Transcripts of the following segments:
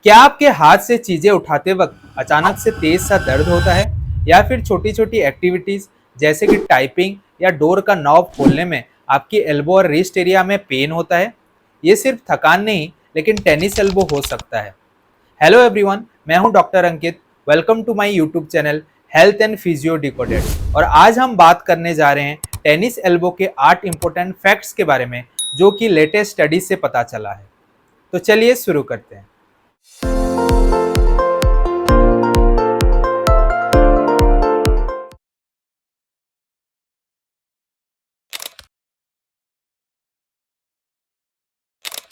क्या आपके हाथ से चीजें उठाते वक्त अचानक से तेज सा दर्द होता है या फिर छोटी छोटी एक्टिविटीज जैसे कि टाइपिंग या डोर का नॉब खोलने में आपकी एल्बो और रिस्ट एरिया में पेन होता है? ये सिर्फ थकान नहीं लेकिन टेनिस एल्बो हो सकता है। हेलो एवरीवन, मैं हूं doctor Ankit. Welcome to my YouTube channel health and physio decoded. और आज हम बात करने जा रहे हैं टेनिस एल्बो के 8 इंपॉर्टेंट फैक्ट्स के बारे में जो कि लेटेस्ट स्टडी से पता चला है। तो चलिए शुरू करते हैं।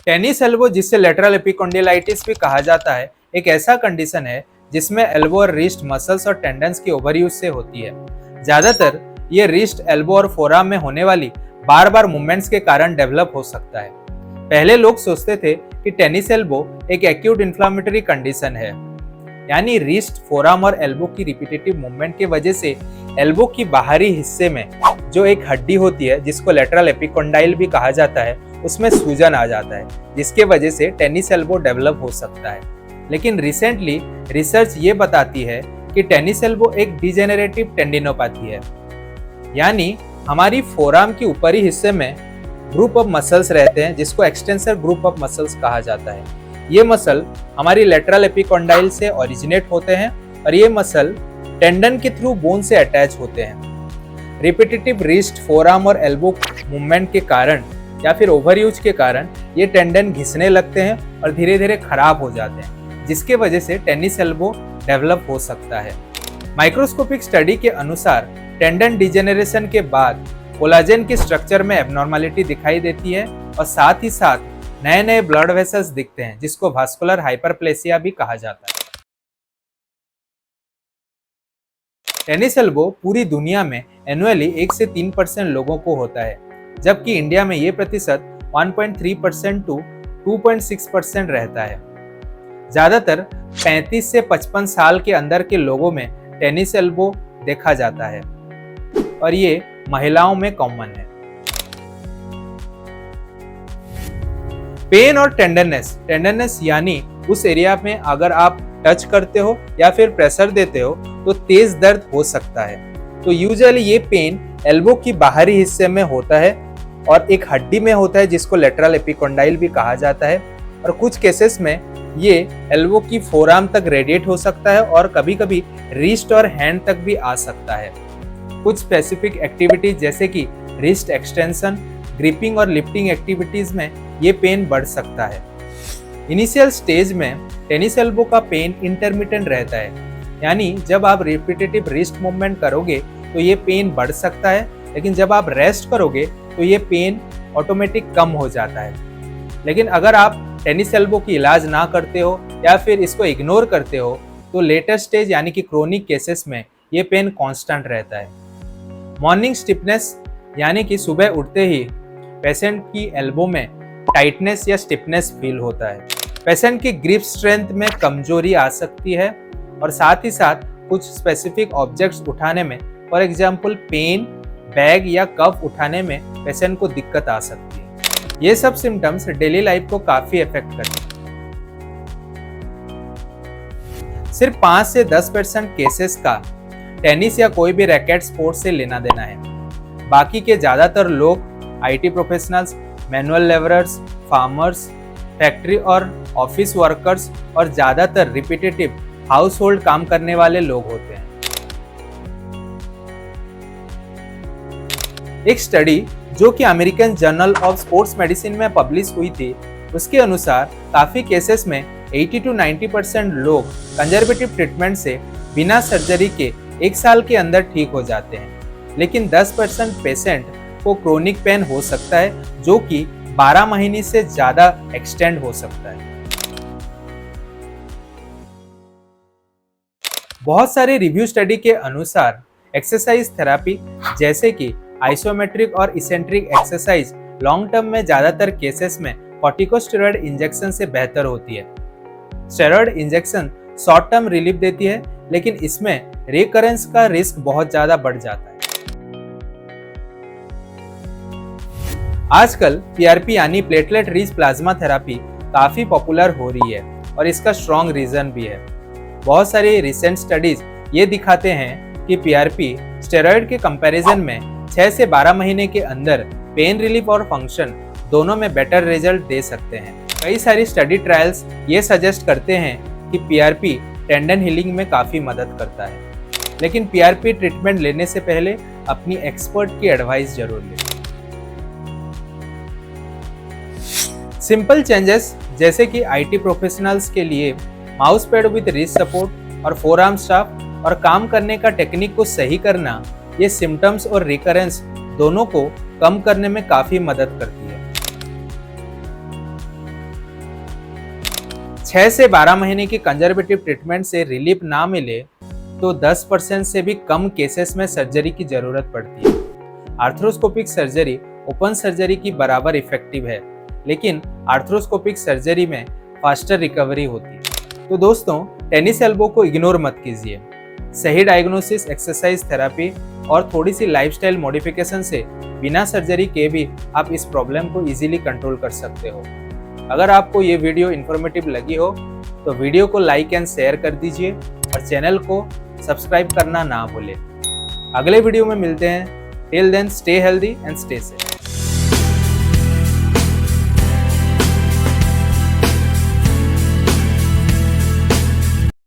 टेनिस एल्बो, जिसे लेटरल एपिकॉन्डिलाइटिस भी कहा जाता है, एक ऐसा कंडीशन है जिसमें एल्बो और रिस्ट मसल्स और टेंडन्स की ओवरयूज से होती है। ज्यादातर ये रिस्ट, एल्बो और फोरआर्म में होने वाली बार बार मूवमेंट्स के कारण डेवलप हो सकता है। पहले लोग सोचते थे कि टेनिस एल्बो एक एक्यूट इन्फ्लामेटरी कंडीशन है, यानी रिस्ट, फोरआर्म और एल्बो की रिपीटेटिव मूवमेंट की वजह से एल्बो की बाहरी हिस्से में जो एक हड्डी होती है जिसको लेटरल एपिकॉन्डाइल भी कहा जाता है, उसमें सूजन आ जाता है, जिसके वजह से टेनिस एल्बो डेवलप हो सकता है। लेकिन रिसेंटली रिसर्च ये बताती है कि टेनिस एल्बो एक डिजेनरेटिव टेंडिनोपैथी है, यानी हमारी फोरआर्म के ऊपरी हिस्से में ग्रुप ऑफ मसल्स रहते हैं जिसको एक्सटेंसर ग्रुप ऑफ मसल्स कहा जाता है। ये मसल हमारी लेटरल एपिकॉन्डाइल से ओरिजिनेट होते हैं और ये मसल टेंडन के थ्रू बोन से अटैच होते हैं। रिपीटेटिव रिस्ट, फोरआर्म और एल्बो मूवमेंट के कारण या फिर ओवरयूज के कारण ये टेंडन घिसने लगते हैं और धीरे धीरे खराब हो जाते हैं, जिसके वजह से टेनिस एल्बो डेवलप हो सकता है। माइक्रोस्कोपिक स्टडी के अनुसार टेंडन डिजेनरेशन के बाद कोलाजन के स्ट्रक्चर में एबनॉर्मलिटी दिखाई देती है और साथ ही साथ नए नए ब्लड वेसल्स दिखते हैं जिसको वास्कुलर हाइपरप्लेसिया भी कहा जाता है। टेनिस एल्बो पूरी दुनिया में एनुअली 1 से 3% लोगों को होता है, जबकि इंडिया में ये प्रतिशत 1.3% टू 2.6% रहता है। ज्यादातर 35 से 55 साल के अंदर के लोगों में टेनिस एल्बो देखा जाता है और ये महिलाओं में कॉमन है। पेन और टेंडरनेस यानी उस एरिया में अगर आप टच करते हो या फिर प्रेशर देते हो तो तेज दर्द हो सकता है। तो यूजुअली ये पेन एल्बो की बाहरी हिस्से में होता है और एक हड्डी में होता है जिसको लेटरल एपिकॉन्डाइल भी कहा जाता है, और कुछ केसेस में ये एल्बो की फोरआर्म तक रेडिएट हो सकता है और कभी कभी रिस्ट और हैंड तक भी आ सकता है। कुछ स्पेसिफिक एक्टिविटीज जैसे कि रिस्ट एक्सटेंशन, ग्रिपिंग और लिफ्टिंग एक्टिविटीज में ये पेन बढ़ सकता है। इनिशियल स्टेज में टेनिस एल्बो का पेन इंटरमिटेंट रहता है, यानी जब आप रिपीटेटिव रिस्ट मूवमेंट करोगे तो ये पेन बढ़ सकता है, लेकिन जब आप रेस्ट करोगे तो ये पेन ऑटोमेटिक कम हो जाता है। लेकिन अगर आप टेनिस एल्बो की इलाज ना करते हो या फिर इसको इग्नोर करते हो तो लेटर स्टेज यानी कि क्रोनिक केसेस में ये पेन कांस्टेंट रहता है। मॉर्निंग स्टिफनेस यानी कि सुबह उठते ही पेशेंट की एल्बो में टाइटनेस या स्टिफनेस फील होता है। पेशेंट की ग्रिप स्ट्रेंथ में कमजोरी आ सकती है और साथ ही साथ कुछ स्पेसिफिक ऑब्जेक्ट्स उठाने में, फॉर एग्जांपल पेन, बैग या कप उठाने में पेशेंट को दिक्कत आ सकती है। ये सब सिम्टम्स डेली लाइफ को काफी इफेक्ट करते हैं। सिर्फ 5 से 10% केसेस का टेनिस या कोई भी रैकेट स्पोर्ट से लेना देना है। बाकी के ज्यादातर लोग IT professionals, manual labourers, farmers, factory और ऑफिस वर्कर्स और ज्यादातर रिपीटेटिव हाउस होल्ड काम करने वाले लोग होते हैं। एक स्टडी जो कि American journal of sports medicine में पब्लिश हुई थी, उसके अनुसार काफी केसेस में 80 to 90% लोग कंजर्वेटिव ट्रीटमेंट से बिना सर्जरी के 1 साल के अंदर ठीक हो जाते हैं, लेकिन 10% पेशेंट को क्रोनिक पेन हो सकता है जो कि 12 महीने से ज्यादा एक्सटेंड हो सकता है। बहुत सारे रिव्यू स्टडी के अनुसार एक्सरसाइज थेरेपी जैसे कि आइसोमेट्रिक और इसेंट्रिक एक्सरसाइज लॉन्ग टर्म में ज्यादातर केसेस में कॉर्टिकोस्टेरॉइड इंजेक्शन से बेहतर होती है। Steroid injection short term relief देती है, लेकिन इसमें रिकरेंस का रिस्क बहुत ज्यादा बढ़ जाता है। आजकल पीआरपी यानी प्लेटलेट रिच प्लाज्मा थेरेपी काफी पॉपुलर हो रही है। और इसका स्ट्रॉन्ग रीजन भी है। बहुत सारी रिसेंट स्टडीज ये दिखाते हैं कि पीआरपी स्टेरॉयड के कंपैरिजन में 6 से 12 महीने के अंदर पेन रिलीफ और फंक्शन दोनों में बेटर रिजल्ट दे सकते हैं। कई सारी स्टडी ट्रायल्स ये सजेस्ट करते हैं कि पीआरपी टेंडन हीलिंग में काफ़ी मदद करता है, लेकिन पीआरपी ट्रीटमेंट लेने से पहले अपनी एक्सपर्ट की एडवाइस जरूर लें। सिंपल चेंजेस जैसे कि आईटी प्रोफेशनल्स के लिए mouse pad with wrist support और फोरआर्म स्टाफ और काम करने का टेक्निक को सही करना, ये सिम्टम्स और रिकरेंस दोनों को कम करने में काफी मदद करती है। 6 से 12 महीने की कंजर्वेटिव ट्रीटमेंट से रिलीफ ना मिले तो 10% से भी कम केसेस में सर्जरी की जरूरत पड़ती है। आर्थ्रोस्कोपिक सर्जरी ओपन सर्जरी की बराबर इफेक्टिव है, लेकिन आर्थ्रोस्कोपिक सर्जरी में फास्टर रिकवरी होती है। तो दोस्तों, टेनिस एल्बो को इग्नोर मत कीजिए। सही डायग्नोसिस, एक्सरसाइज थेरेपी और थोड़ी सी लाइफस्टाइल मॉडिफिकेशन से बिना सर्जरी के भी आप इस प्रॉब्लम को इजीली कंट्रोल कर सकते हो। अगर आपको ये वीडियो इन्फॉर्मेटिव लगी हो तो वीडियो को लाइक एंड शेयर कर दीजिए और चैनल को सब्सक्राइब करना ना भूलें। अगले वीडियो में मिलते हैं। Till then stay healthy and stay safe.